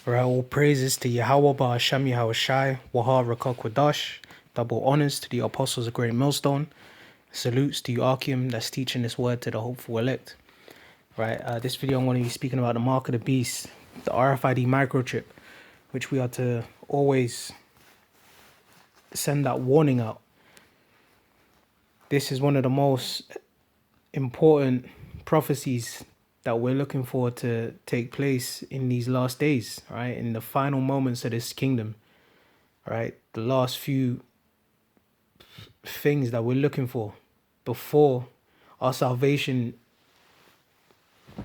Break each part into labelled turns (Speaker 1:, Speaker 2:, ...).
Speaker 1: Right, all praises to Yahweh Ba'Hashem Yahushai, Wahar Rakak Kwadash. Double honors to the apostles of Great Millstone. Salutes to you, Archium, that's teaching this word to the hopeful elect. Right, this video I'm going to be speaking about the mark of the beast, the RFID microchip, which we are to always send that warning out. This is one of the most important prophecies that we're looking for to take place in these last days, right? In the final moments of this kingdom, right? The last few things that we're looking for before our salvation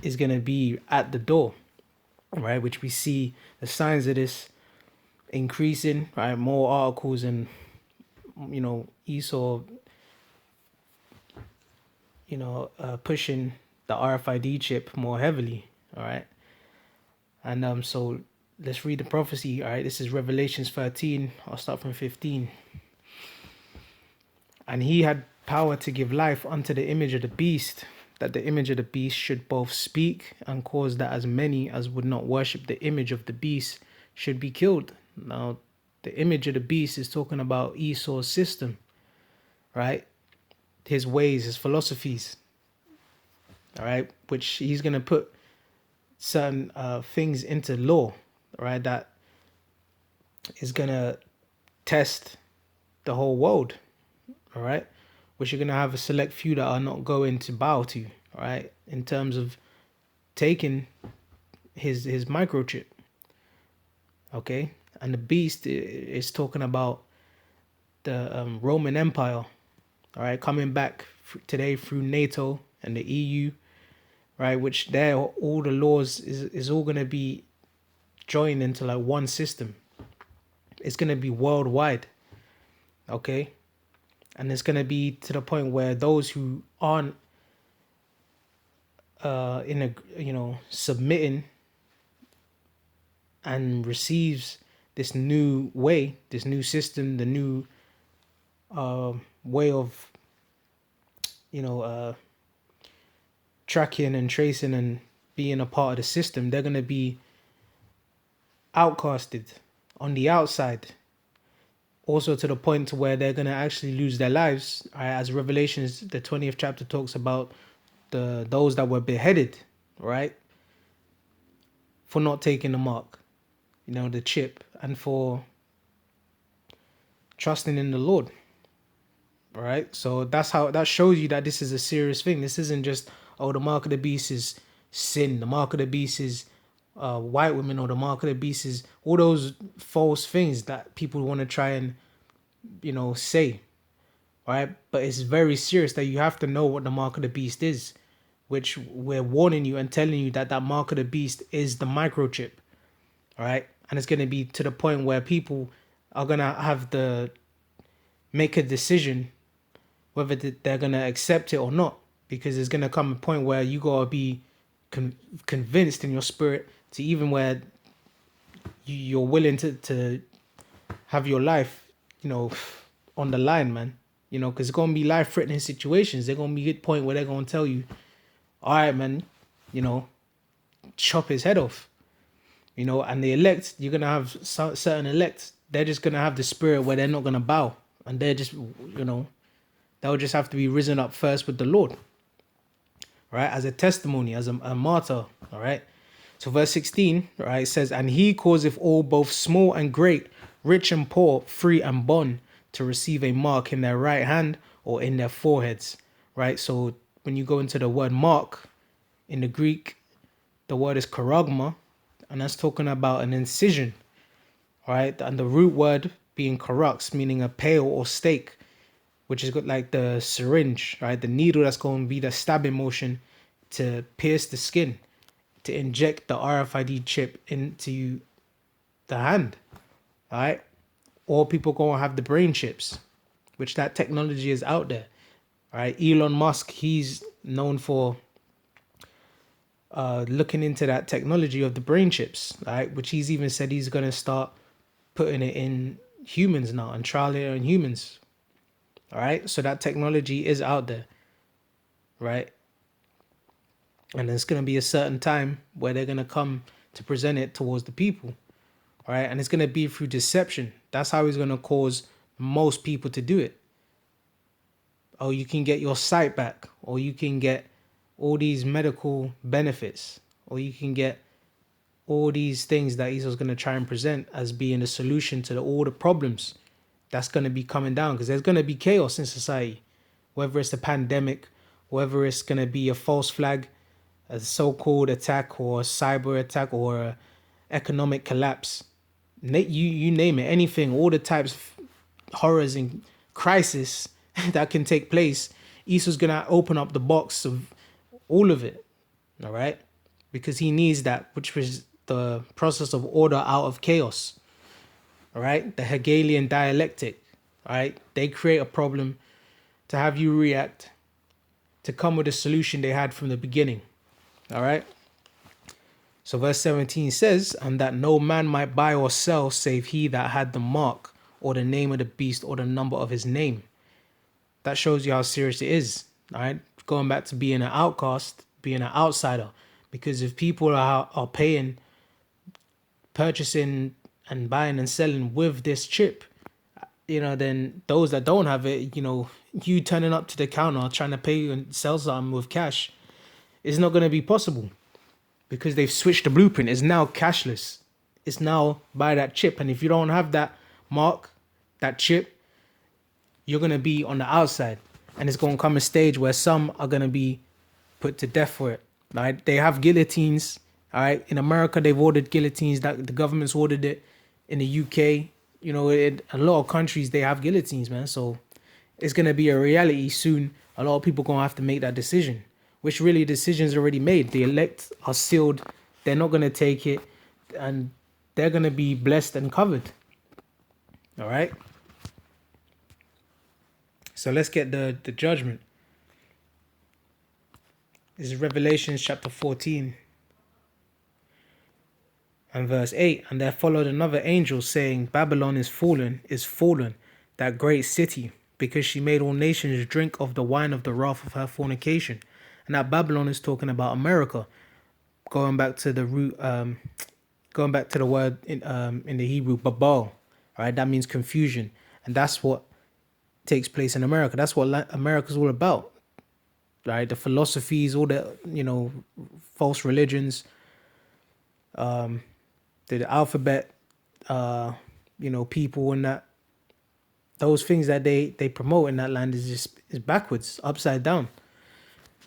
Speaker 1: is going to be at the door, right? Which we see the signs of this increasing, right? More articles and, Esau, pushing the RFID chip more heavily, all right? And so let's read the prophecy, all right? This is Revelations 13. I'll start from 15. And he had power to give life unto the image of the beast, that the image of the beast should both speak and cause that as many as would not worship the image of the beast should be killed. Now, the image of the beast is talking about Esau's system, right? His ways, his philosophies, all right? Which he's going to put certain things into law, right? That is going to test the whole world, all right? Which you're going to have a select few that are not going to bow to, all right? In terms of taking his microchip, okay? And the beast is talking about the Roman Empire, all right? Coming back today through NATO and the EU, right? Which there, all the laws is all going to be joined into like one system. It's going to be worldwide, okay? And it's going to be to the point where those who aren't submitting and receives this new way, this new system, the new way of tracking and tracing and being a part of the system, they're going to be outcasted on the outside. Also to the point to where they're going to actually lose their lives, right? As Revelations, the 20th chapter talks about those that were beheaded, right? For not taking the mark, the chip, and for trusting in the Lord, right? So that shows you that this is a serious thing. This isn't just, oh, the mark of the beast is sin. The mark of the beast is white women, or the mark of the beast is all those false things that people want to try and, say, right? But it's very serious that you have to know what the mark of the beast is, which we're warning you and telling you that mark of the beast is the microchip, all right? And it's going to be to the point where people are going to have to make a decision whether they're going to accept it or not, because there's going to come a point where you got to be convinced in your spirit to even where you're willing to have your life, on the line, man. Because it's going to be life-threatening situations. They're going to be at a point where they're going to tell you, all right, man, chop his head off. And the elect, you're going to have certain elects, they're just going to have the spirit where they're not going to bow. And they're just, they'll just have to be risen up first with the Lord, right? As a testimony, as a martyr, all right? So verse 16, right, says, and he causeth all, both small and great, rich and poor, free and bond, to receive a mark in their right hand or in their foreheads, right? So when you go into the word mark, in the Greek, the word is charagma, and that's talking about an incision, right? And the root word being charax, meaning a pail or stake, which is got like the syringe, right? The needle that's going to be the stabbing motion to pierce the skin, to inject the RFID chip into the hand, all right? Or people going to have the brain chips, which that technology is out there, all right? Elon Musk, he's known for looking into that technology of the brain chips, right? Which he's even said he's going to start putting it in humans now and trialing it on humans, all right? So that technology is out there, right? And there's going to be a certain time where they're going to come to present it towards the people. All right. And it's going to be through deception. That's how he's going to cause most people to do it. Oh, you can get your sight back, or you can get all these medical benefits, or you can get all these things that Esau's going to try and present as being a solution to all the problems that's going to be coming down, because there's going to be chaos in society, whether it's a pandemic, whether it's going to be a false flag, a so-called attack, or a cyber attack, or a economic collapse. You name it, anything, all the types of horrors and crisis that can take place. Esau's going to open up the box of all of it, all right? Because he needs that, which was the process of order out of chaos, all right? The Hegelian dialectic, all right? They create a problem to have you react, to come with a solution they had from the beginning, all right? So verse 17 says, and that no man might buy or sell save he that had the mark or the name of the beast or the number of his name. That shows you how serious it is, all right? Going back to being an outcast, being an outsider. Because if people are paying, purchasing and buying and selling with this chip, then those that don't have it, you turning up to the counter trying to pay and sell something with cash, it's not going to be possible. Because they've switched the blueprint. It's now cashless. It's now buy that chip. And if you don't have that mark, that chip, you're going to be on the outside. And it's going to come a stage where some are going to be put to death for it. Right? They have guillotines. All right. In America, they've ordered guillotines. That the government's ordered it. In the UK, in a lot of countries, they have guillotines, man. So it's going to be a reality soon. A lot of people going to have to make that decision. Which really decisions already made. The elect are sealed. They're not going to take it. And they're going to be blessed and covered. All right. So let's get the judgment. This is Revelation chapter 14 and verse 8. And there followed another angel saying, Babylon is fallen, that great city, because she made all nations drink of the wine of the wrath of her fornication. And that Babylon is talking about America, going back to the root, going back to the word in the Hebrew, babal, right? That means confusion, and that's what takes place in America. That's what America's all about, right? The philosophies, all the false religions, the alphabet, people and that, those things that they promote in that land is backwards, upside down.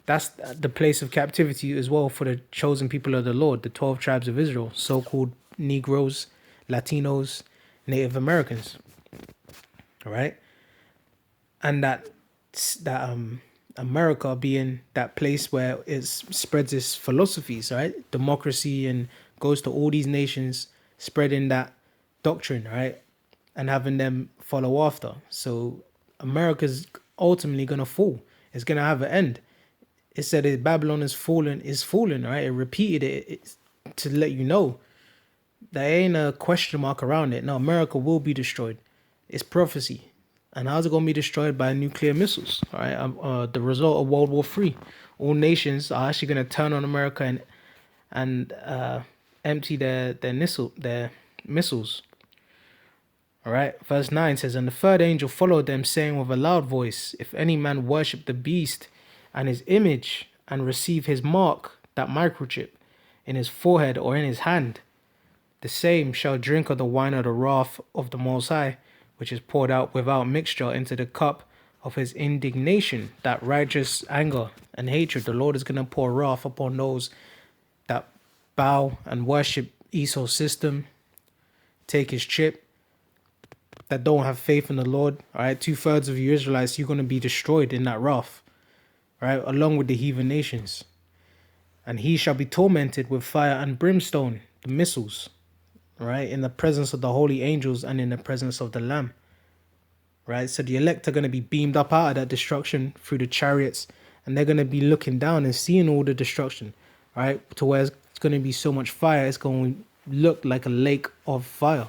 Speaker 1: That's the place of captivity as well for the chosen people of the Lord, the 12 tribes of Israel, so-called Negroes, Latinos, Native Americans. All right. And that America being that place where it spreads its philosophies, right? Democracy, and goes to all these nations, spreading that doctrine, right? And having them follow after. So America's ultimately going to fall. It's going to have an end. It said that Babylon is fallen, right? It repeated it to let you know there ain't a question mark around it. No, America will be destroyed. It's prophecy. And how's it going to be destroyed? By nuclear missiles, all right? The result of World War III. All nations are actually going to turn on America and empty their missiles. All right, verse 9 says, and the third angel followed them, saying with a loud voice, if any man worship the beast and his image, and receive his mark, that microchip, in his forehead or in his hand, the same shall drink of the wine of the wrath of the Most High, which is poured out without mixture into the cup of his indignation, that righteous anger and hatred. The Lord is going to pour wrath upon those that bow and worship Esau's system, take his chip, that don't have faith in the Lord. All right, 2/3 of you Israelites, you're going to be destroyed in that wrath, right, along with the heathen nations. And he shall be tormented with fire and brimstone, the missiles, right, in the presence of the holy angels and in the presence of the Lamb, right? So the elect are going to be beamed up out of that destruction through the chariots, and they're going to be looking down and seeing all the destruction, right, to where it's going to be so much fire, it's going to look like a lake of fire.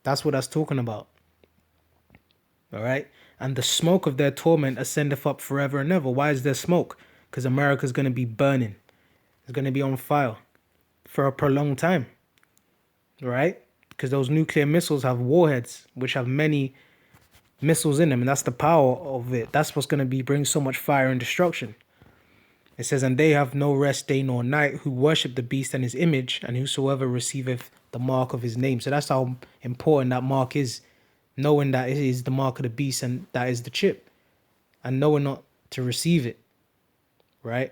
Speaker 1: That's what that's talking about. All right. And the smoke of their torment ascendeth up forever and ever. Why is there smoke? Because America's going to be burning. It's going to be on fire for a prolonged time. All right. because those nuclear missiles have warheads, which have many missiles in them, and that's the power of it. That's what's going to be bring so much fire and destruction. It says, and they have no rest day nor night who worship the beast and his image, and whosoever receiveth the mark of his name. So that's how important that mark is, knowing that it is the mark of the beast and that is the chip, and knowing not to receive it, right?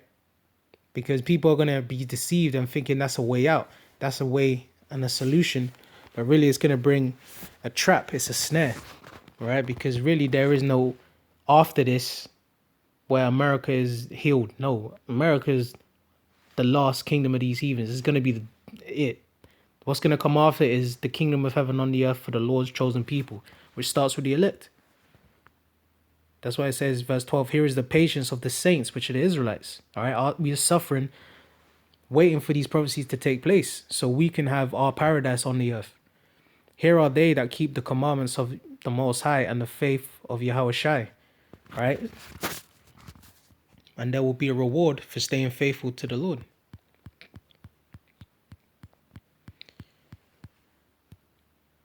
Speaker 1: Because people are going to be deceived and thinking that's a way out, that's a way and a solution, but really it's going to bring a trap, it's a snare, right? Because really there is no after this where America is healed. No, America is the last kingdom of these heathens. It's going to be it. What's going to come after is the kingdom of heaven on the earth for the Lord's chosen people, which starts with the elect. That's why it says, verse 12, here is the patience of the saints, which are the Israelites. All right, we are suffering, waiting for these prophecies to take place so we can have our paradise on the earth. Here are they that keep the commandments of the Most High and the faith of Yahweh Shai. Right? And there will be a reward for staying faithful to the Lord.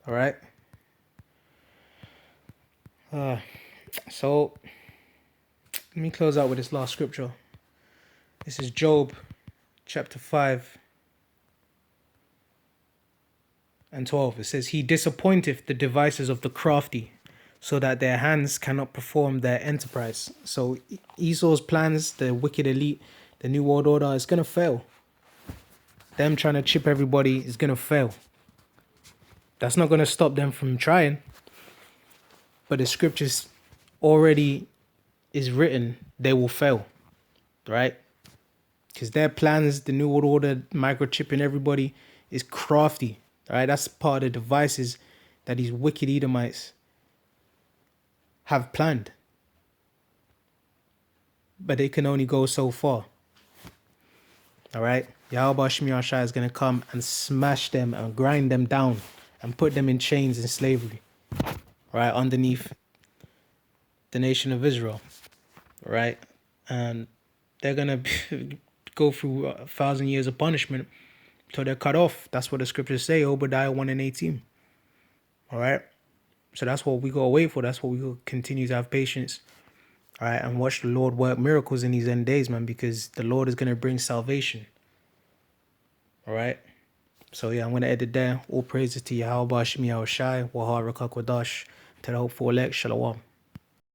Speaker 1: All right. So let me close out with this last scripture. This is Job chapter 5 and 12. It says, he disappointeth the devices of the crafty, so that their hands cannot perform their enterprise. So Esau's plans, the wicked elite, the New World Order, is going to fail. Them trying to chip everybody is going to fail. That's not going to stop them from trying. But the scriptures already is written, they will fail. Right? Because their plans, the New World Order, microchipping everybody, is crafty. Right? That's part of the devices that these wicked Edomites have planned. But they can only go so far. All right? Yahweh Shemi Shai is going to come and smash them and grind them down and put them in chains in slavery. Right? Underneath the nation of Israel. Right? And they're going to go through 1,000 years of punishment till they're cut off. That's what the scriptures say, Obadiah 1 and 18. All right? So that's what we got to wait for. That's what we will continue to have patience. All right? And watch the Lord work miracles in these end days, man, because the Lord is going to bring salvation. All right? So, yeah, I'm going to edit there. All praises to Yahweh Shemi Shai, Wahar Rakak Wadash, to the hopeful elect. Shalom.